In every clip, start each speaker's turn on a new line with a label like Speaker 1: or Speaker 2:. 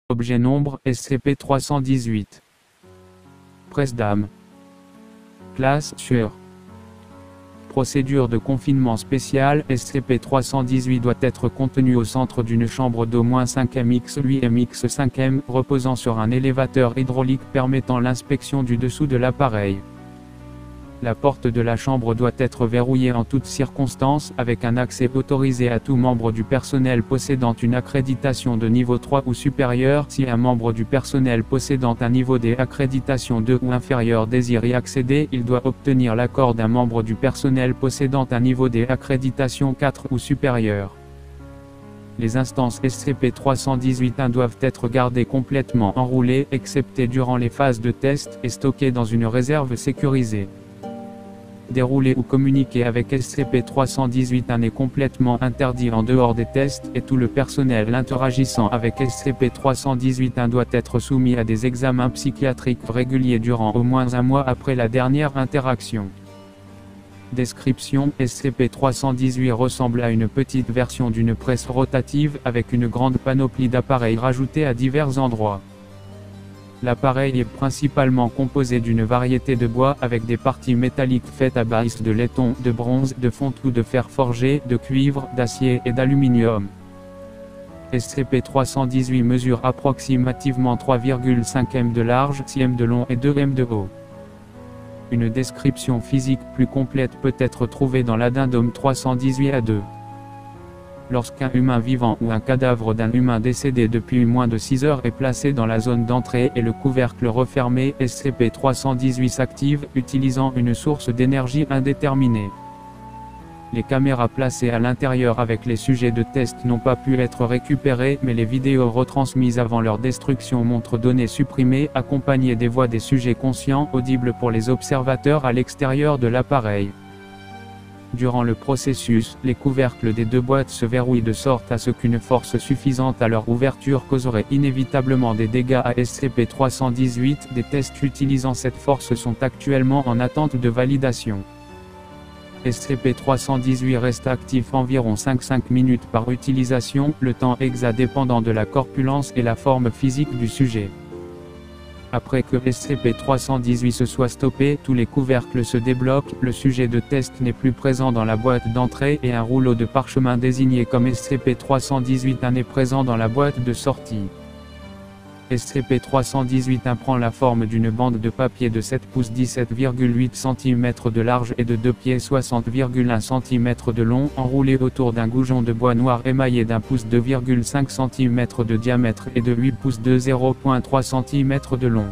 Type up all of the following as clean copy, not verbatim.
Speaker 1: Objet nombre SCP-318. Presse-Dame. Classe sûre. Procédure de confinement spéciale. SCP-318 doit être contenu au centre d'une chambre d'au moins 5M×8M×5M, reposant sur un élévateur hydraulique permettant l'inspection du dessous de l'appareil. La porte de la chambre doit être verrouillée en toutes circonstances, avec un accès autorisé à tout membre du personnel possédant une accréditation de niveau 3 ou supérieur. Si un membre du personnel possédant un niveau D accréditation 2 ou inférieur désire y accéder, il doit obtenir l'accord d'un membre du personnel possédant un niveau D accréditation 4 ou supérieur. Les instances SCP-318-1 doivent être gardées complètement enroulées, excepté durant les phases de test, et stockées dans une réserve sécurisée. Dérouler ou communiquer avec SCP-318-1 est complètement interdit en dehors des tests, et tout le personnel interagissant avec SCP-318-1 doit être soumis à des examens psychiatriques réguliers durant au moins un mois après la dernière interaction. Description: SCP-318 ressemble à une petite version d'une presse rotative, avec une grande panoplie d'appareils rajoutés à divers endroits. L'appareil est principalement composé d'une variété de bois, avec des parties métalliques faites à base de laiton, de bronze, de fonte ou de fer forgé, de cuivre, d'acier et d'aluminium. SCP-318 mesure approximativement 3,5 m de large, 6 m de long et 2 m de haut. Une description physique plus complète peut être trouvée dans l'addendum 318-A2. Lorsqu'un humain vivant ou un cadavre d'un humain décédé depuis moins de 6 heures est placé dans la zone d'entrée et le couvercle refermé, SCP-318 s'active, utilisant une source d'énergie indéterminée. Les caméras placées à l'intérieur avec les sujets de test n'ont pas pu être récupérées, mais les vidéos retransmises avant leur destruction montrent données supprimées, accompagnées des voix des sujets conscients, audibles pour les observateurs à l'extérieur de l'appareil. Durant le processus, les couvercles des deux boîtes se verrouillent de sorte à ce qu'une force suffisante à leur ouverture causerait inévitablement des dégâts à SCP-318. Des tests utilisant cette force sont actuellement en attente de validation. SCP-318 reste actif environ 5 minutes par utilisation, le temps exact dépendant de la corpulence et la forme physique du sujet. Après que SCP-318 se soit stoppé, tous les couvercles se débloquent, le sujet de test n'est plus présent dans la boîte d'entrée et un rouleau de parchemin désigné comme SCP-318-1 est présent dans la boîte de sortie. SCP-318-1 prend la forme d'une bande de papier de 7 pouces 17,8 cm de large et de 2 pieds 60,1 cm de long, enroulé autour d'un goujon de bois noir émaillé d'un pouce 2,5 cm de diamètre et de 8 pouces de 0,3 cm de long.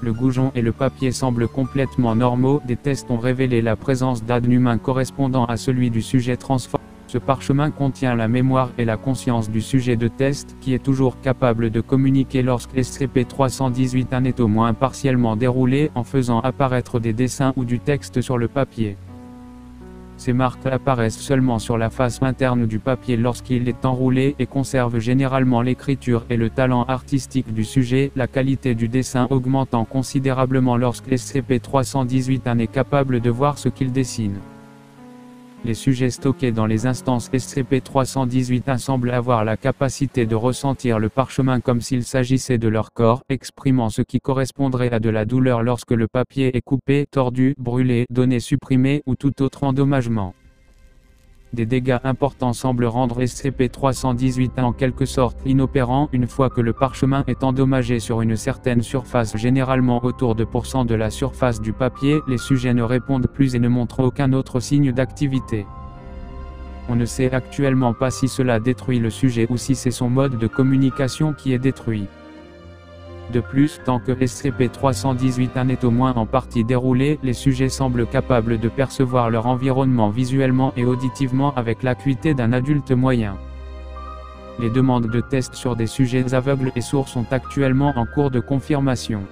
Speaker 1: Le goujon et le papier semblent complètement normaux. Des tests ont révélé la présence d'ADN humain correspondant à celui du sujet transformé. Ce parchemin contient la mémoire et la conscience du sujet de test, qui est toujours capable de communiquer lorsque SCP-318-1 est au moins partiellement déroulé, en faisant apparaître des dessins ou du texte sur le papier. Ces marques apparaissent seulement sur la face interne du papier lorsqu'il est enroulé et conservent généralement l'écriture et le talent artistique du sujet, la qualité du dessin augmentant considérablement lorsque SCP-318-1 est capable de voir ce qu'il dessine. Les sujets stockés dans les instances SCP-318-1 semblent avoir la capacité de ressentir le parchemin comme s'il s'agissait de leur corps, exprimant ce qui correspondrait à de la douleur lorsque le papier est coupé, tordu, brûlé, donné supprimé ou tout autre endommagement. Des dégâts importants semblent rendre SCP-318-1 en quelque sorte inopérant une fois que le parchemin est endommagé sur une certaine surface, généralement autour de % de la surface du papier. Les sujets ne répondent plus et ne montrent aucun autre signe d'activité. On ne sait actuellement pas si cela détruit le sujet ou si c'est son mode de communication qui est détruit. De plus, tant que SCP-318-1 est au moins en partie déroulé, les sujets semblent capables de percevoir leur environnement visuellement et auditivement avec l'acuité d'un adulte moyen. Les demandes de tests sur des sujets aveugles et sourds sont actuellement en cours de confirmation.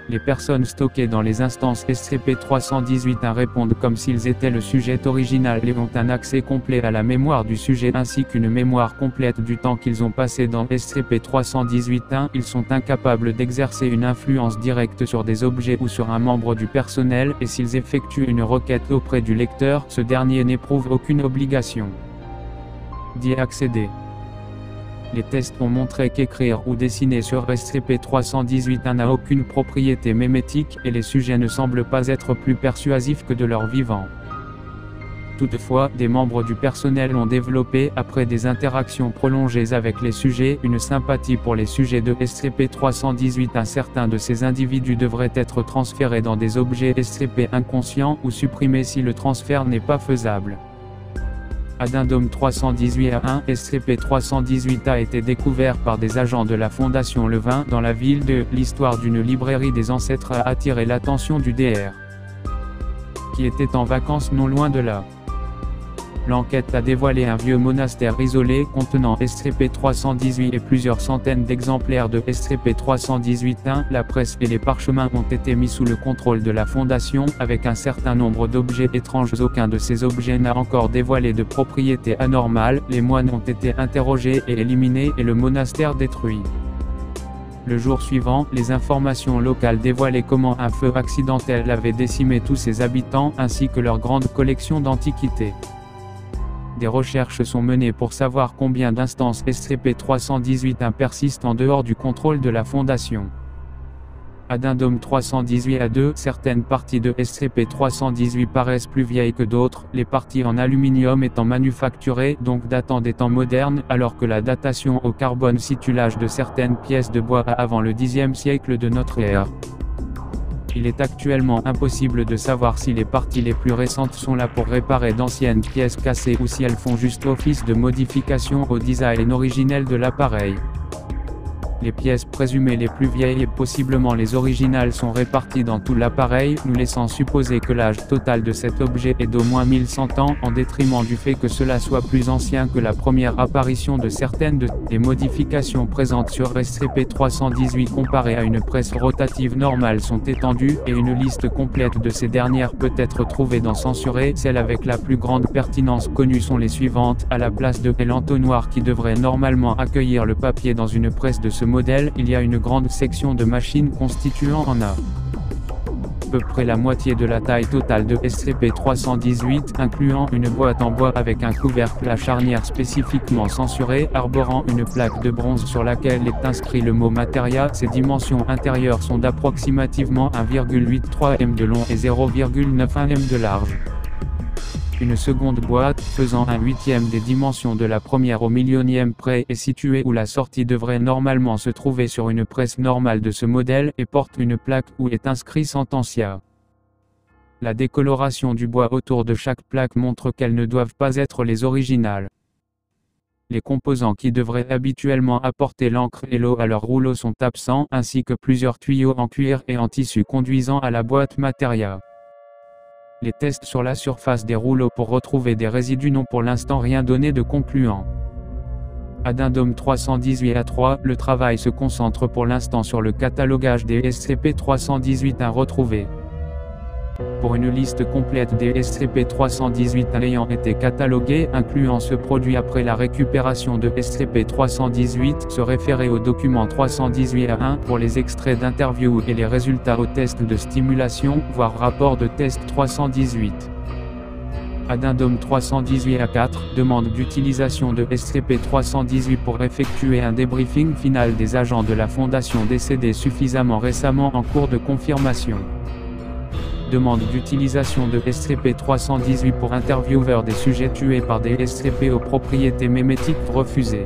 Speaker 1: Les personnes stockées dans les instances SCP-318 répondent comme s'ils étaient le sujet original et ont un accès complet à la mémoire du sujet ainsi qu'une mémoire complète du temps qu'ils ont passé dans SCP-318. Ils sont incapables d'exercer une influence directe sur des objets ou sur un membre du personnel, et s'ils effectuent une requête auprès du lecteur, ce dernier n'éprouve aucune obligation d'y accéder. Les tests ont montré qu'écrire ou dessiner sur SCP-318 n'a aucune propriété mémétique, et les sujets ne semblent pas être plus persuasifs que de leur vivant. Toutefois, des membres du personnel ont développé, après des interactions prolongées avec les sujets, une sympathie pour les sujets de SCP-318. Certains de ces individus devraient être transférés dans des objets SCP inconscients, ou supprimés si le transfert n'est pas faisable. Addendum 318-1 SCP-318 a été découvert par des agents de la Fondation Le Vin dans la ville de. L'histoire d'une librairie des ancêtres a attiré l'attention du Dr. qui était en vacances non loin de là. L'enquête a dévoilé un vieux monastère isolé contenant SCP-318 et plusieurs centaines d'exemplaires de SCP-318. La presse et les parchemins ont été mis sous le contrôle de la Fondation, avec un certain nombre d'objets étranges. Aucun de ces objets n'a encore dévoilé de propriétés anormales. Les moines ont été interrogés et éliminés, et le monastère détruit. Le jour suivant, les informations locales dévoilaient comment un feu accidentel avait décimé tous ses habitants, ainsi que leur grande collection d'antiquités. Des recherches sont menées pour savoir combien d'instances SCP-318 persistent en dehors du contrôle de la Fondation. Addendum 318-2 Certaines parties de SCP-318 paraissent plus vieilles que d'autres, les parties en aluminium étant manufacturées, donc datant des temps modernes, alors que la datation au carbone situe l'âge de certaines pièces de bois à avant le Xe siècle de notre ère. Il est actuellement impossible de savoir si les parties les plus récentes sont là pour réparer d'anciennes pièces cassées ou si elles font juste office de modification au design originel de l'appareil. Les pièces présumées les plus vieilles et possiblement les originales sont réparties dans tout l'appareil, nous laissant supposer que l'âge total de cet objet est d'au moins 1100 ans, en détriment du fait que cela soit plus ancien que la première apparition de certaines des modifications présentes sur SCP-318 comparées à une presse rotative normale sont étendues, et une liste complète de ces dernières peut être trouvée dans Censuré. Celles avec la plus grande pertinence connue sont les suivantes. À la place de l'entonnoir qui devrait normalement accueillir le papier dans une presse de ce modèle, il y a une grande section de machines constituant à peu près la moitié de la taille totale de SCP-318, incluant une boîte en bois avec un couvercle à charnière spécifiquement censuré, arborant une plaque de bronze sur laquelle est inscrit le mot Materia. Ses dimensions intérieures sont d'approximativement 1,83 m de long et 0,91 m de large. Une seconde boîte, faisant 1/8 des dimensions de la première au millionième près, est située où la sortie devrait normalement se trouver sur une presse normale de ce modèle, et porte une plaque où est inscrit Sentencia. La décoloration du bois autour de chaque plaque montre qu'elles ne doivent pas être les originales. Les composants qui devraient habituellement apporter l'encre et l'eau à leur rouleau sont absents, ainsi que plusieurs tuyaux en cuir et en tissu conduisant à la boîte Materia. Les tests sur la surface des rouleaux pour retrouver des résidus n'ont pour l'instant rien donné de concluant. Addendum 318-3 Le travail se concentre pour l'instant sur le catalogage des SCP-318 retrouvés. Pour une liste complète des SCP-318 ayant été catalogués, incluant ce produit après la récupération de SCP-318, se référer au document 318-1 pour les extraits d'interviews et les résultats aux tests de stimulation, voire rapport de test 318. Addendum 318-4 Demande d'utilisation de SCP-318 pour effectuer un débriefing final des agents de la Fondation décédés suffisamment récemment en cours de confirmation. Demande d'utilisation de SCP-318 pour intervieweur des sujets tués par des SCP aux propriétés mémétiques refusées.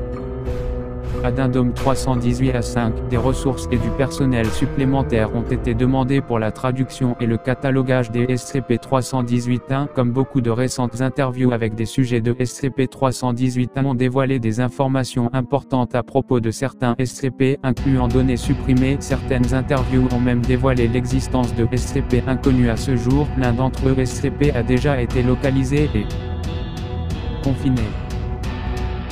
Speaker 1: Addendum 318-5 Des ressources et du personnel supplémentaires ont été demandés pour la traduction et le catalogage des SCP-318. Comme beaucoup de récentes interviews avec des sujets de SCP-318 ont dévoilé des informations importantes à propos de certains SCP, incluant données supprimées. Certaines interviews ont même dévoilé l'existence de SCP inconnus à ce jour. L'un d'entre eux SCP a déjà été localisé et confiné.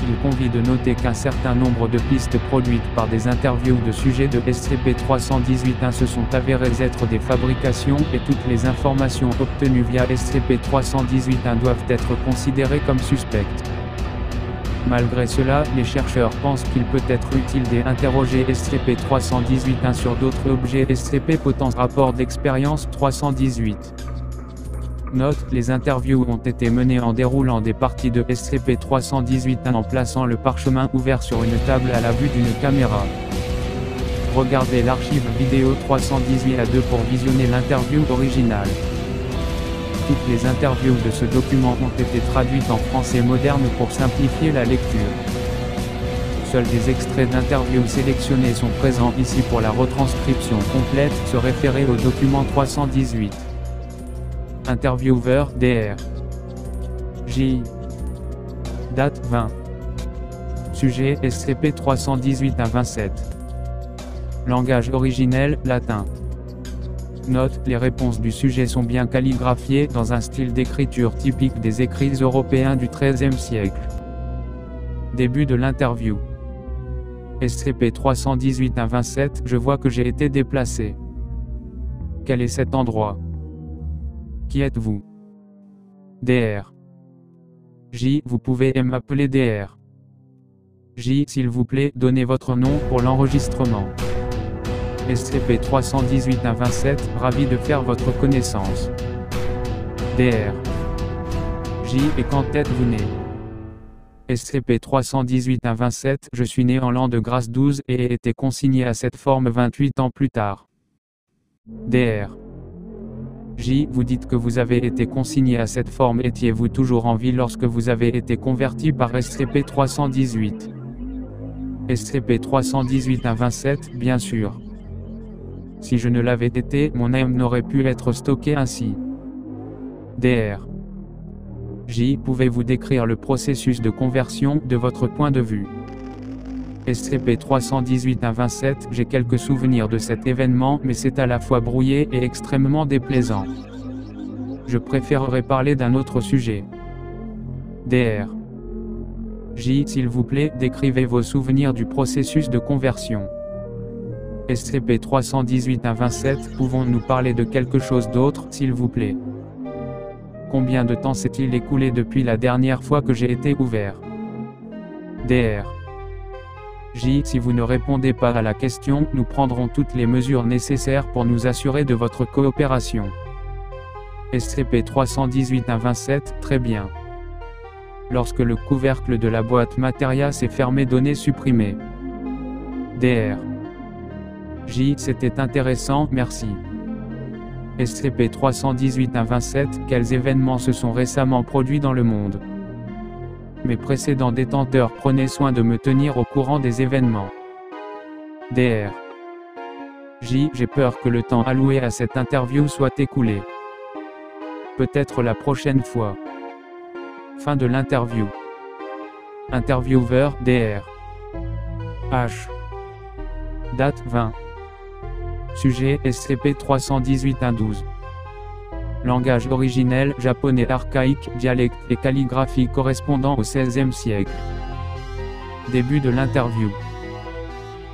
Speaker 1: Il convient de noter qu'un certain nombre de pistes produites par des interviews de sujets de SCP-318-1 se sont avérées être des fabrications et toutes les informations obtenues via SCP-318-1 doivent être considérées comme suspectes. Malgré cela, les chercheurs pensent qu'il peut être utile d'interroger SCP-318-1 sur d'autres objets SCP potentiels. Rapport d'expérience 318. Note, les interviews ont été menées en déroulant des parties de SCP-318-1 en plaçant le parchemin ouvert sur une table à la vue d'une caméra. Regardez l'archive vidéo 318-2 pour visionner l'interview originale. Toutes les interviews de ce document ont été traduites en français moderne pour simplifier la lecture. Seuls des extraits d'interviews sélectionnés sont présents ici pour la retranscription complète, se référer au document 318. Interviewer, Dr. J. Date 20. Sujet SCP-318-1-27. Langage originel, latin. Note, les réponses du sujet sont bien calligraphiées, dans un style d'écriture typique des écrits européens du XIIIe siècle. Début de l'interview. SCP-318-1-27, je vois que j'ai été déplacé. Quel est cet endroit? Qui êtes-vous? Dr. J. Vous pouvez m'appeler Dr. J. S'il vous plaît, donnez votre nom pour l'enregistrement. SCP-318-1-27, ravi de faire votre connaissance. Dr. J. Et quand êtes-vous né? SCP-318-1-27, je suis né en l'an de grâce 12 et ai été consigné à cette forme 28 ans plus tard. Dr. J. Vous dites que vous avez été consigné à cette forme. Étiez-vous toujours en vie lorsque vous avez été converti par SCP-318? SCP-318-1-27, bien sûr. Si je ne l'avais été, mon âme n'aurait pu être stockée ainsi. Dr. J. Pouvez-vous décrire le processus de conversion, de votre point de vue? SCP-318-1-27, j'ai quelques souvenirs de cet événement, mais c'est à la fois brouillé et extrêmement déplaisant. Je préférerais parler d'un autre sujet. Dr. J. S'il vous plaît, décrivez vos souvenirs du processus de conversion. SCP-318-1-27, pouvons-nous parler de quelque chose d'autre, s'il vous plaît? Combien de temps s'est-il écoulé depuis la dernière fois que j'ai été ouvert? Dr. J. Si vous ne répondez pas à la question, nous prendrons toutes les mesures nécessaires pour nous assurer de votre coopération. SCP-318-1-27, très bien. Lorsque le couvercle de la boîte Materia s'est fermé, données supprimées. Dr. J. C'était intéressant, merci. SCP-318-1-27, quels événements se sont récemment produits dans le monde? Mes précédents détenteurs prenaient soin de me tenir au courant des événements. Dr. J. J'ai peur que le temps alloué à cette interview soit écoulé. Peut-être la prochaine fois. Fin de l'interview. Interviewer, Dr. H. Date 20. Sujet SCP-318-1-12. Langage originel, japonais archaïque, dialecte et calligraphie correspondant au XVIe siècle. Début de l'interview.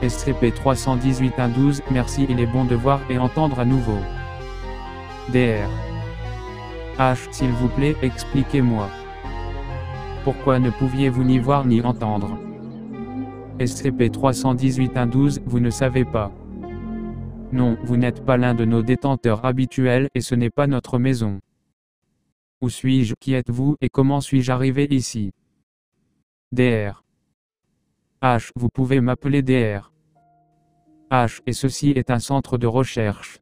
Speaker 1: SCP-318-1-12, merci, il est bon de voir et entendre à nouveau. Dr. H. S'il vous plaît, expliquez-moi. Pourquoi ne pouviez-vous ni voir ni entendre? SCP-318-1-12, vous ne savez pas. Non, vous n'êtes pas l'un de nos détenteurs habituels, et ce n'est pas notre maison. Où suis-je? Qui êtes-vous, et comment suis-je arrivé ici? Dr. H. Vous pouvez m'appeler Dr. H. Et ceci est un centre de recherche.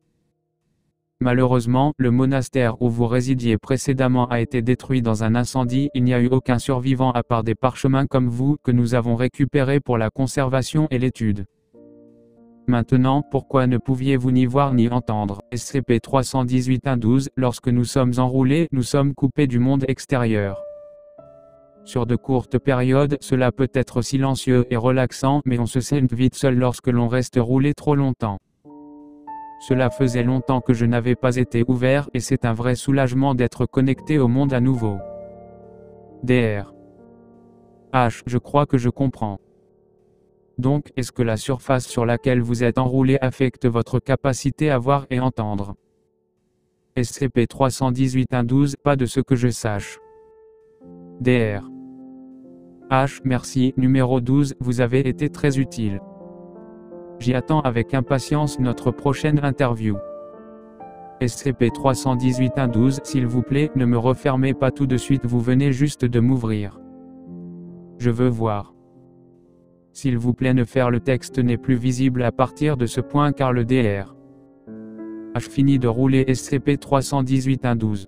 Speaker 1: Malheureusement, le monastère où vous résidiez précédemment a été détruit dans un incendie. Il n'y a eu aucun survivant à part des parchemins comme vous, que nous avons récupérés pour la conservation et l'étude. Maintenant, pourquoi ne pouviez-vous ni voir ni entendre? SCP-318-1-12, lorsque nous sommes enroulés, nous sommes coupés du monde extérieur. Sur de courtes périodes, cela peut être silencieux et relaxant, mais on se sent vite seul lorsque l'on reste roulé trop longtemps. Cela faisait longtemps que je n'avais pas été ouvert, et c'est un vrai soulagement d'être connecté au monde à nouveau. Dr. H. Je crois que je comprends. Donc, est-ce que la surface sur laquelle vous êtes enroulé affecte votre capacité à voir et entendre? SCP-318-112, pas de ce que je sache. DR. H. Merci, numéro 12, vous avez été très utile. J'y attends avec impatience notre prochaine interview. SCP-318-112, s'il vous plaît, ne me refermez pas tout de suite, vous venez juste de m'ouvrir. Je veux voir. S'il vous plaît, ne faire le texte n'est plus visible à partir de ce point car le DR. H fini de rouler SCP-318-112.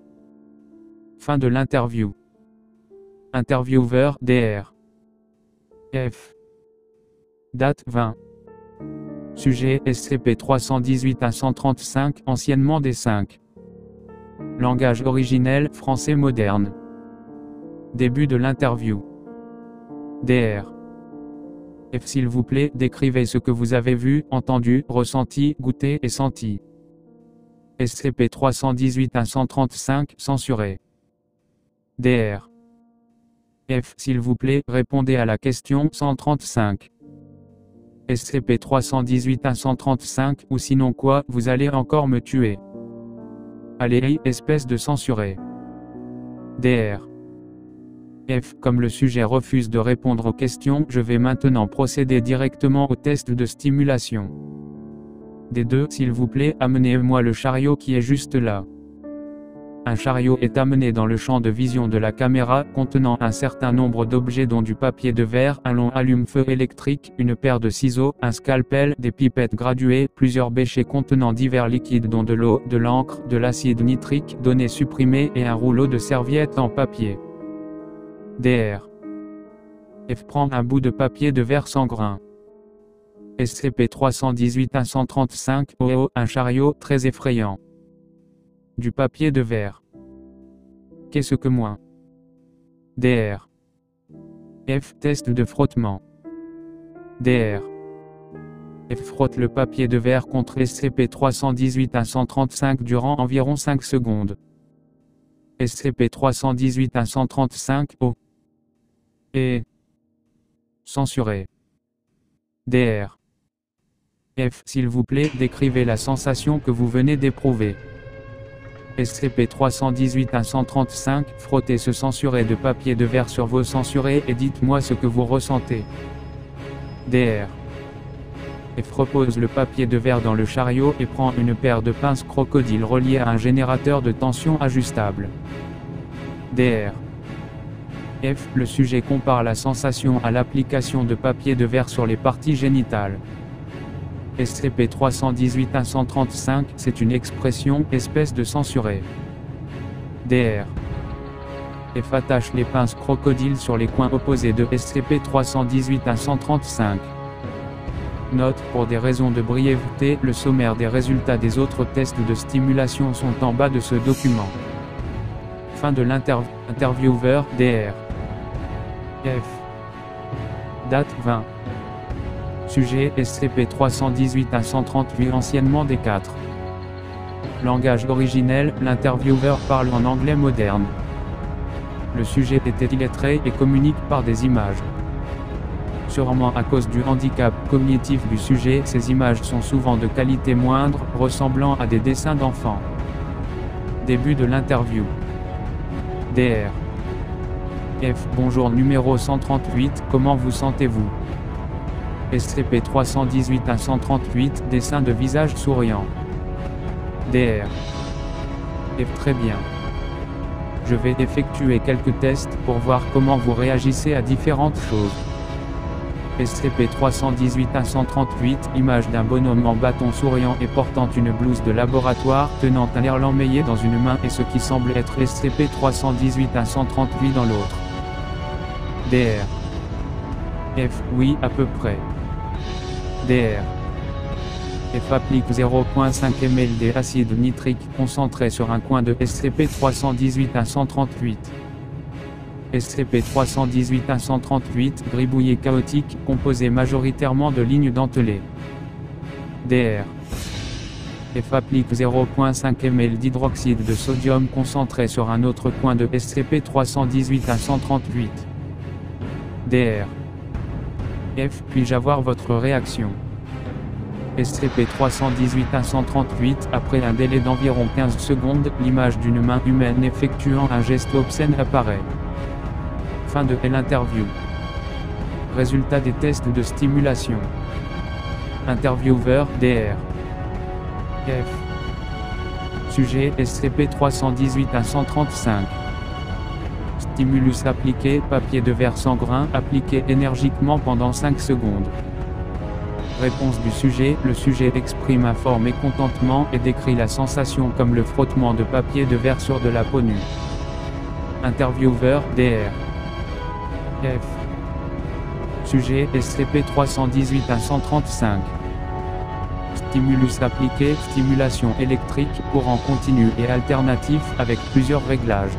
Speaker 1: Fin de l'interview. Intervieweur DR. F. Date 20. Sujet SCP-318-135, anciennement D5. Langage originel, français moderne. Début de l'interview. DR. F. S'il vous plaît, décrivez ce que vous avez vu, entendu, ressenti, goûté et senti. SCP-318-135, censuré. DR. F. S'il vous plaît, répondez à la question 135. SCP-318-135, ou sinon quoi, vous allez encore me tuer. Allez, espèce de censuré. DR. F. Comme le sujet refuse de répondre aux questions, je vais maintenant procéder directement au test de stimulation. D2, s'il vous plaît, amenez-moi le chariot qui est juste là. Un chariot est amené dans le champ de vision de la caméra, contenant un certain nombre d'objets dont du papier de verre, un long allume-feu électrique, une paire de ciseaux, un scalpel, des pipettes graduées, plusieurs béchets contenant divers liquides dont de l'eau, de l'encre, de l'acide nitrique, données supprimées et un rouleau de serviettes en papier. DR. F. Prend un bout de papier de verre sans grain. SCP-318-135, oh, un chariot très effrayant. Du papier de verre. Qu'est-ce que moins? DR. F. Test de frottement. DR. F. Frotte le papier de verre contre SCP-318-135 durant environ 5 secondes. SCP-318-135, oh. Et. Censuré. DR. F. S'il vous plaît, décrivez la sensation que vous venez d'éprouver. SCP-318-135, frottez ce censuré de papier de verre sur vos censurés et dites-moi ce que vous ressentez. DR. F. Repose le papier de verre dans le chariot et prend une paire de pinces crocodile reliées à un générateur de tension ajustable. DR. F. Le sujet compare la sensation à l'application de papier de verre sur les parties génitales. SCP-318-135, c'est une expression, espèce de censuré. DR. F. Attache les pinces crocodile sur les coins opposés de SCP-318-135. Note, pour des raisons de brièveté, le sommaire des résultats des autres tests de stimulation sont en bas de ce document. Fin de l'intervieweur, DR. F. Date 20. Sujet SCP-318-138, anciennement D4. Langage originel, l'intervieweur parle en anglais moderne. Le sujet était illettré et communique par des images. Sûrement à cause du handicap cognitif du sujet, ces images sont souvent de qualité moindre, ressemblant à des dessins d'enfants. Début de l'interview. DR. F. Bonjour numéro 138, comment vous sentez-vous? SCP-318-138, dessin de visage souriant. DR. F. Très bien. Je vais effectuer quelques tests pour voir comment vous réagissez à différentes choses. SCP-318-138, image d'un bonhomme en bâton souriant et portant une blouse de laboratoire, tenant un air lamellé dans une main et ce qui semble être SCP-318-138 dans l'autre. DR. F. Oui, à peu près. DR. F. Applique 0,5 ml d'acide nitrique concentré sur un coin de SCP-318-138. SCP-318-138, gribouillis chaotique, composé majoritairement de lignes dentelées. DR. F. Applique 0,5 ml d'hydroxyde de sodium concentré sur un autre coin de SCP-318-138. DR. F. Puis-je avoir votre réaction? SCP-318-138. Après un délai d'environ 15 secondes, l'image d'une main humaine effectuant un geste obscène apparaît. Fin de l'interview. Résultat des tests de stimulation. Intervieweur, DR. F. Sujet, SCP-318-135. Stimulus appliqué, papier de verre sans grain, appliqué énergiquement pendant 5 secondes. Réponse du sujet, le sujet exprime un fort mécontentement et décrit la sensation comme le frottement de papier de verre sur de la peau nue. Intervieweur, DR. F. Sujet, SCP-318-135. Stimulus appliqué, stimulation électrique, courant continu et alternatif, avec plusieurs réglages.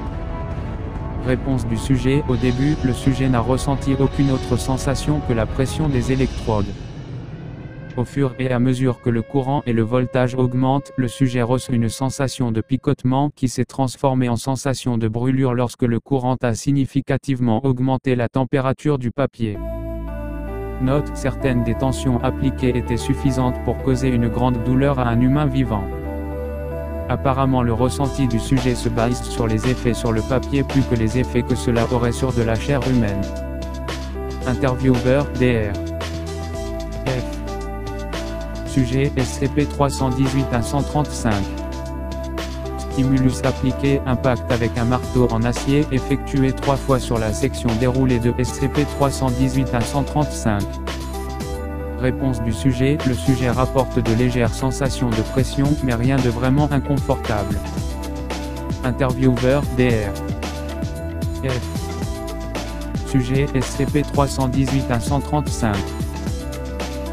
Speaker 1: Réponse du sujet, au début, le sujet n'a ressenti aucune autre sensation que la pression des électrodes. Au fur et à mesure que le courant et le voltage augmentent, le sujet reçoit une sensation de picotement qui s'est transformée en sensation de brûlure lorsque le courant a significativement augmenté la température du papier. Note, certaines des tensions appliquées étaient suffisantes pour causer une grande douleur à un humain vivant. Apparemment le ressenti du sujet se base sur les effets sur le papier plus que les effets que cela aurait sur de la chair humaine. Intervieweur, DR. F. Sujet, SCP-318-135. Stimulus appliqué, impact avec un marteau en acier, effectué 3 fois sur la section déroulée de SCP-318-135. Réponse du sujet, le sujet rapporte de légères sensations de pression, mais rien de vraiment inconfortable. Intervieweur, DR. F. Sujet, SCP-318-135.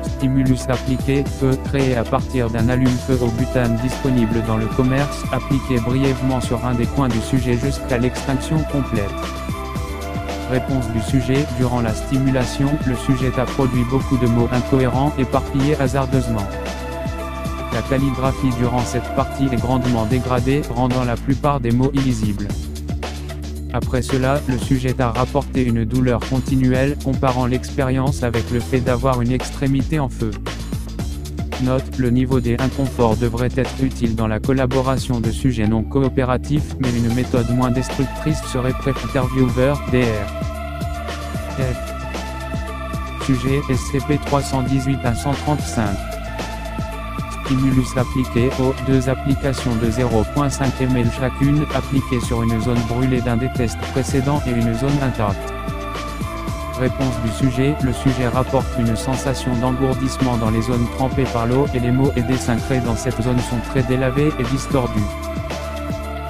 Speaker 1: Stimulus appliqué, feu, créé à partir d'un allume-feu au butane disponible dans le commerce, appliqué brièvement sur un des coins du sujet jusqu'à l'extinction complète. Réponse du sujet, durant la stimulation, le sujet a produit beaucoup de mots incohérents, éparpillés hasardeusement. La calligraphie durant cette partie est grandement dégradée, rendant la plupart des mots illisibles. Après cela, le sujet a rapporté une douleur continuelle, comparant l'expérience avec le fait d'avoir une extrémité en feu. Note, le niveau des inconforts devrait être utile dans la collaboration de sujets non coopératifs, mais une méthode moins destructrice serait préférée. Intervieweur, DR. F. Sujet, SCP-318-135. Stimulus appliqué, aux 2 applications de 0.5 ml chacune, appliquées sur une zone brûlée d'un des tests précédents et une zone intacte. Réponse du sujet, le sujet rapporte une sensation d'engourdissement dans les zones trempées par l'eau et les mots et dessins créés dans cette zone sont très délavés et distordus.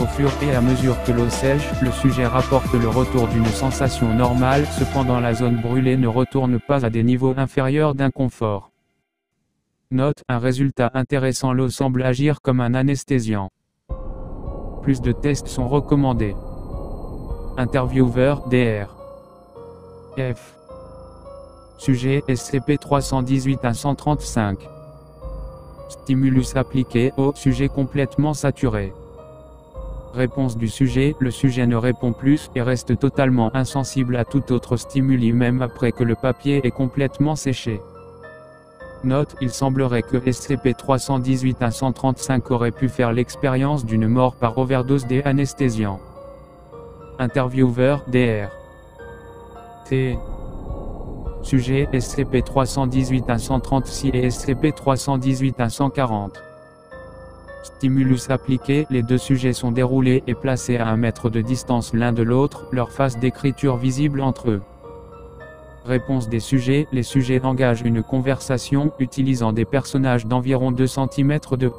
Speaker 1: Au fur et à mesure que l'eau sèche, le sujet rapporte le retour d'une sensation normale, cependant la zone brûlée ne retourne pas à des niveaux inférieurs d'inconfort. Note, un résultat intéressant, l'eau semble agir comme un anesthésiant. Plus de tests sont recommandés. Intervieweur, DR. F. Sujet, SCP-318-135. Stimulus appliqué, au sujet complètement saturé. Réponse du sujet, le sujet ne répond plus, et reste totalement insensible à tout autre stimuli même après que le papier est complètement séché. Note, il semblerait que SCP-318-135 aurait pu faire l'expérience d'une mort par overdose des anesthésiants. Intervieweur, DR. T. Sujet, SCP-318-136 et SCP-318-140. Stimulus appliqué, les 2 sujets sont déroulés et placés à 1 mètre de distance l'un de l'autre, leur face d'écriture visible entre eux. Réponse des sujets, les sujets engagent une conversation, utilisant des personnages d'environ 2 cm de